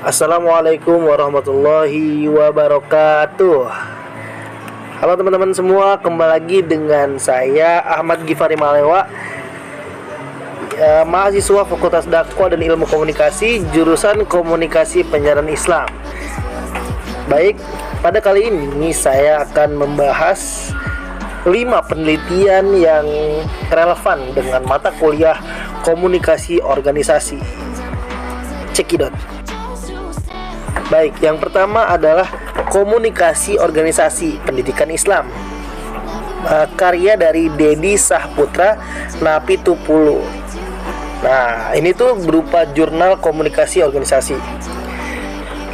Assalamualaikum warahmatullahi wabarakatuh. Halo teman-teman semua, kembali lagi dengan saya Ahmad Gifari Malewa, mahasiswa Fakultas Dakwah dan Ilmu Komunikasi, jurusan Komunikasi Penyiaran Islam. Baik, pada kali ini saya akan membahas 5 penelitian yang relevan dengan mata kuliah Komunikasi Organisasi. Cekidot. Baik, yang pertama adalah Komunikasi Organisasi Pendidikan Islam, karya dari Dedi Sahputra Napitupulu. Nah, ini tuh berupa jurnal komunikasi organisasi.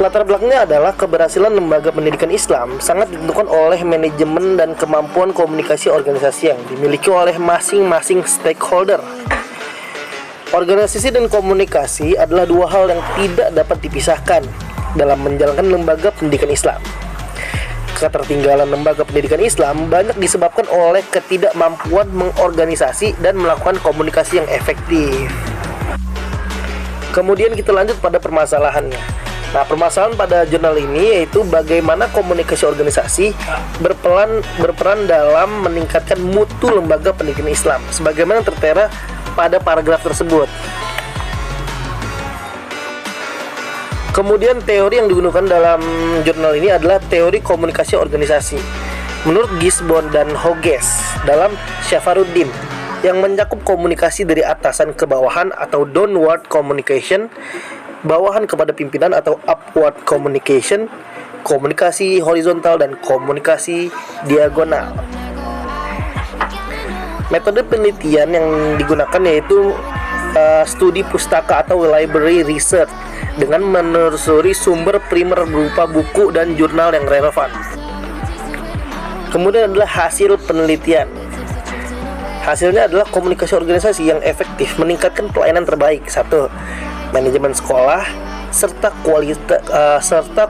Latar belakangnya adalah keberhasilan lembaga pendidikan Islam sangat ditentukan oleh manajemen dan kemampuan komunikasi organisasi yang dimiliki oleh masing-masing stakeholder. Organisasi dan komunikasi adalah dua hal yang tidak dapat dipisahkan dalam menjalankan lembaga pendidikan Islam. Ketertinggalan lembaga pendidikan Islam banyak disebabkan oleh ketidakmampuan mengorganisasi dan melakukan komunikasi yang efektif. Kemudian kita lanjut pada permasalahannya. Nah, permasalahan pada jurnal ini yaitu bagaimana komunikasi organisasi berperan dalam meningkatkan mutu lembaga pendidikan Islam, sebagaimana tertera pada paragraf tersebut. Kemudian teori yang digunakan dalam jurnal ini adalah teori komunikasi organisasi menurut Gisborne dan Hughes dalam Safaruddin, yang mencakup komunikasi dari atasan ke bawahan atau downward communication, bawahan kepada pimpinan atau upward communication, komunikasi horizontal, dan komunikasi diagonal. Metode penelitian yang digunakan yaitu studi pustaka atau library research dengan menelusuri sumber primer berupa buku dan jurnal yang relevan. Kemudian adalah hasil penelitian. Hasilnya adalah komunikasi organisasi yang efektif meningkatkan pelayanan terbaik. 1. Manajemen sekolah serta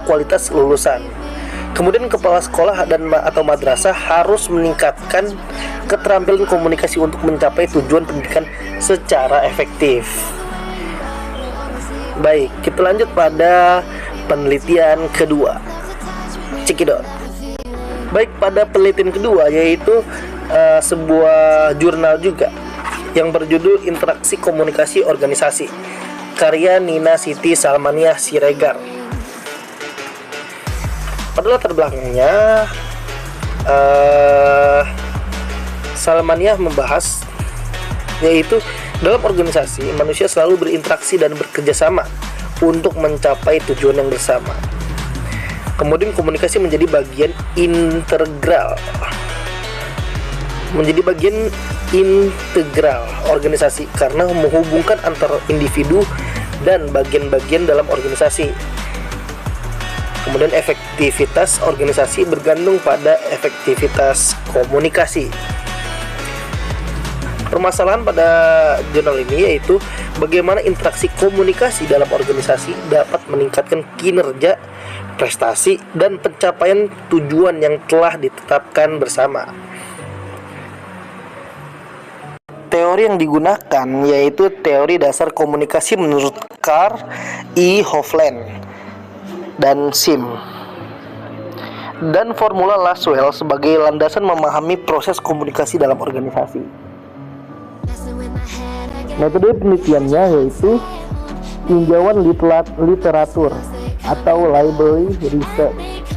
kualitas lulusan. Kemudian kepala sekolah atau madrasah harus meningkatkan keterampilan komunikasi untuk mencapai tujuan pendidikan secara efektif. Baik, kita lanjut pada penelitian kedua. Cekidot. Baik, pada penelitian kedua yaitu sebuah jurnal juga yang berjudul Interaksi Komunikasi Organisasi, karya Nina Siti Salmaniah Siregar. Pada latar belakangnya, Salmaniah membahas yaitu dalam organisasi manusia selalu berinteraksi dan bekerja sama untuk mencapai tujuan yang bersama. Kemudian komunikasi menjadi bagian integral organisasi karena menghubungkan antara individu dan bagian-bagian dalam organisasi. Kemudian efektivitas organisasi bergantung pada efektivitas komunikasi. Permasalahan pada jurnal ini yaitu bagaimana interaksi komunikasi dalam organisasi dapat meningkatkan kinerja, prestasi, dan pencapaian tujuan yang telah ditetapkan bersama. Teori yang digunakan yaitu teori dasar komunikasi menurut Carl E. Hovland dan Sim, dan formula Laswell sebagai landasan memahami proses komunikasi dalam organisasi. Metode penelitiannya yaitu tinjauan literatur atau library research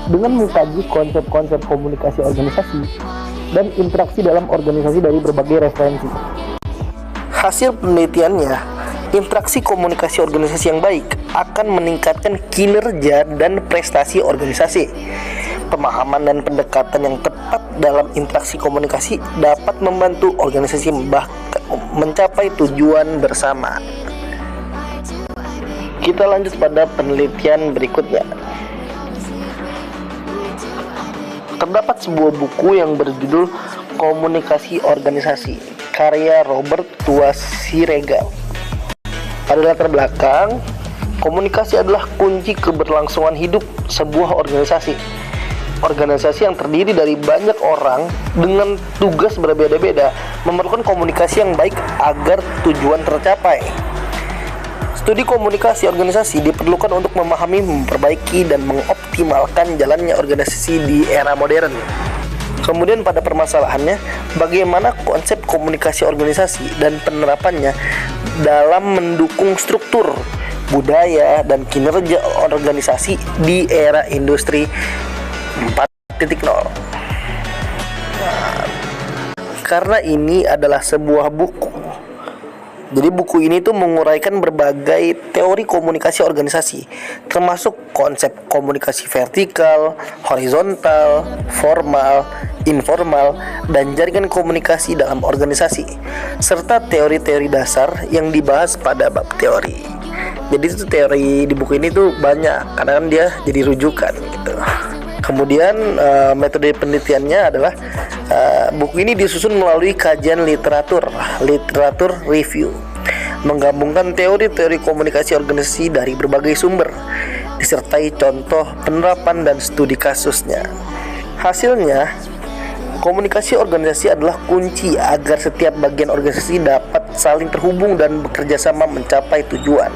dengan mengkaji konsep-konsep komunikasi organisasi dan interaksi dalam organisasi dari berbagai referensi. Hasil penelitiannya, interaksi komunikasi organisasi yang baik akan meningkatkan kinerja dan prestasi organisasi. Pemahaman dan pendekatan yang tepat dalam interaksi komunikasi dapat membantu organisasi mencapai tujuan bersama. Kita lanjut pada penelitian berikutnya. Terdapat sebuah buku yang berjudul Komunikasi Organisasi, karya Robert Tua Siregar. Pada latar belakang, komunikasi adalah kunci keberlangsungan hidup sebuah organisasi. Organisasi yang terdiri dari banyak orang dengan tugas berbeda-beda memerlukan komunikasi yang baik agar tujuan tercapai. Studi komunikasi organisasi diperlukan untuk memahami, memperbaiki, dan mengoptimalkan jalannya organisasi di era modern. Kemudian pada permasalahannya, bagaimana konsep komunikasi organisasi dan penerapannya dalam mendukung struktur, budaya, dan kinerja organisasi di era industri 4.0. Karena ini adalah sebuah buku, jadi buku ini tuh menguraikan berbagai teori komunikasi organisasi, termasuk konsep komunikasi vertikal, horizontal, formal, informal, dan jaringan komunikasi dalam organisasi, serta teori-teori dasar yang dibahas pada bab teori. Jadi itu teori di buku ini tuh banyak, karena kan dia jadi rujukan gitu. Kemudian metode penelitiannya adalah buku ini disusun melalui kajian literatur review, menggabungkan teori-teori komunikasi organisasi dari berbagai sumber, disertai contoh penerapan dan studi kasusnya. Hasilnya, komunikasi organisasi adalah kunci agar setiap bagian organisasi dapat saling terhubung dan bekerja sama mencapai tujuan.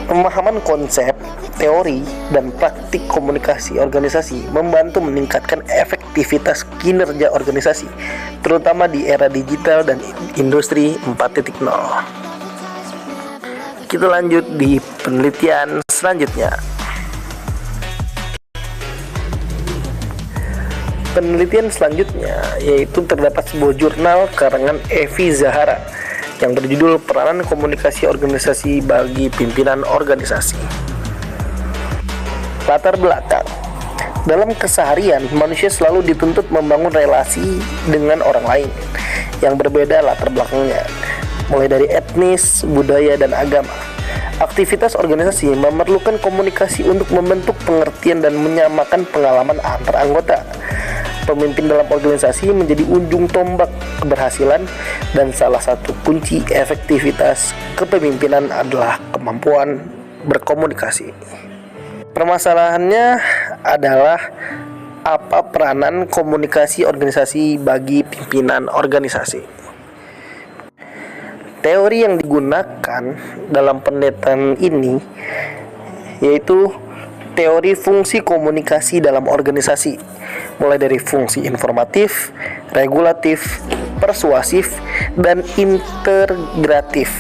Pemahaman konsep, teori, dan praktik komunikasi organisasi membantu meningkatkan efektivitas kinerja organisasi, terutama di era digital dan industri 4.0. Kita lanjut di penelitian selanjutnya. Penelitian selanjutnya yaitu terdapat sebuah jurnal karangan Evi Zahara yang berjudul Peranan Komunikasi Organisasi bagi Pimpinan Organisasi. Latar belakang. Dalam keseharian, manusia selalu dituntut membangun relasi dengan orang lain yang berbeda latar belakangnya, mulai dari etnis, budaya, dan agama. Aktivitas organisasi memerlukan komunikasi untuk membentuk pengertian dan menyamakan pengalaman antar anggota. Pemimpin dalam organisasi menjadi ujung tombak keberhasilan, dan salah satu kunci efektivitas kepemimpinan adalah kemampuan berkomunikasi. Permasalahannya adalah apa peranan komunikasi organisasi bagi pimpinan organisasi. Teori yang digunakan dalam penelitian ini yaitu teori fungsi komunikasi dalam organisasi, mulai dari fungsi informatif, regulatif, persuasif, dan integratif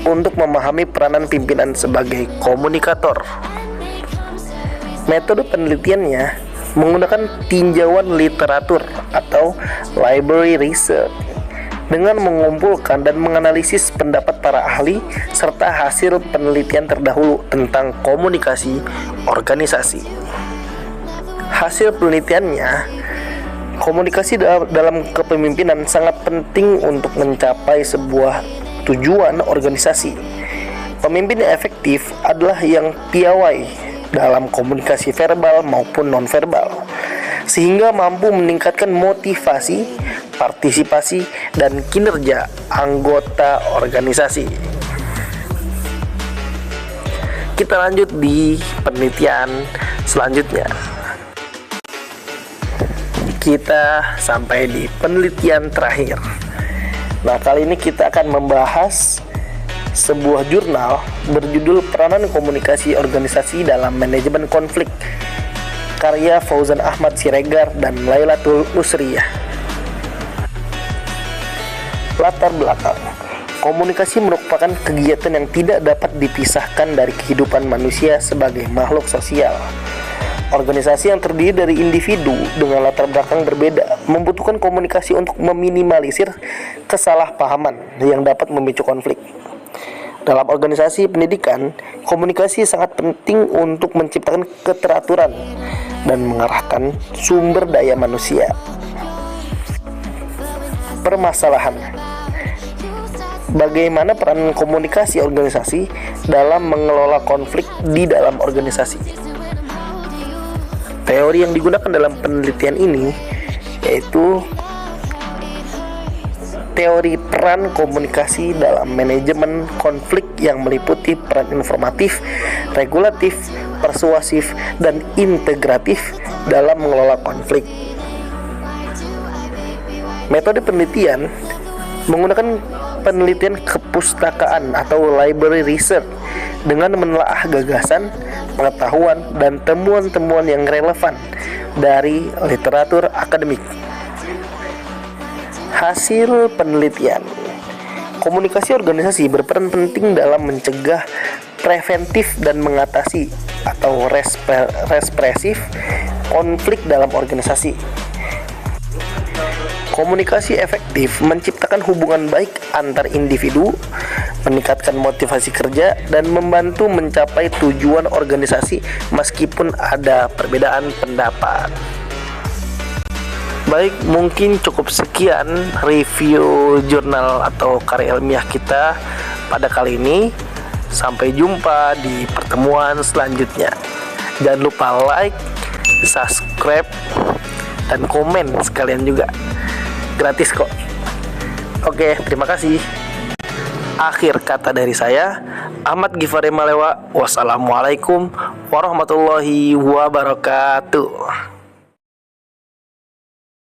untuk memahami peranan pimpinan sebagai komunikator. Metode penelitiannya menggunakan tinjauan literatur atau library research dengan mengumpulkan dan menganalisis pendapat para ahli serta hasil penelitian terdahulu tentang komunikasi organisasi. Hasil penelitiannya, komunikasi dalam kepemimpinan sangat penting untuk mencapai sebuah tujuan organisasi. Pemimpin yang efektif adalah yang piawai dalam komunikasi verbal maupun nonverbal, sehingga mampu meningkatkan motivasi, partisipasi, dan kinerja anggota organisasi. Kita lanjut di penelitian selanjutnya. Kita sampai di penelitian terakhir. Nah, kali ini kita akan membahas sebuah jurnal berjudul Peranan Komunikasi Organisasi dalam Manajemen Konflik, karya Fauzan Ahmad Siregar dan Lailatul Usriyah. Latar belakang. Komunikasi merupakan kegiatan yang tidak dapat dipisahkan dari kehidupan manusia sebagai makhluk sosial. Organisasi yang terdiri dari individu dengan latar belakang berbeda membutuhkan komunikasi untuk meminimalisir kesalahpahaman yang dapat memicu konflik. Dalam organisasi pendidikan, komunikasi sangat penting untuk menciptakan keteraturan dan mengarahkan sumber daya manusia. Permasalahan. Bagaimana peran komunikasi organisasi dalam mengelola konflik di dalam organisasi? Teori yang digunakan dalam penelitian ini yaitu teori peran komunikasi dalam manajemen konflik yang meliputi peran informatif, regulatif, persuasif, dan integratif dalam mengelola konflik. Metode penelitian menggunakan penelitian kepustakaan atau library research dengan menelaah gagasan, pengetahuan, dan temuan-temuan yang relevan dari literatur akademik. Hasil penelitian. Komunikasi organisasi berperan penting dalam mencegah, preventif, dan mengatasi atau represif konflik dalam organisasi. Komunikasi efektif menciptakan hubungan baik antar individu, meningkatkan motivasi kerja, dan membantu mencapai tujuan organisasi meskipun ada perbedaan pendapat. Baik, mungkin cukup sekian review jurnal atau karya ilmiah kita pada kali ini. Sampai jumpa di pertemuan selanjutnya. Jangan lupa like, subscribe, dan komen sekalian juga. Gratis kok. Oke, terima kasih. Akhir kata dari saya, Ahmad Gifari Malewa. Wassalamualaikum warahmatullahi wabarakatuh.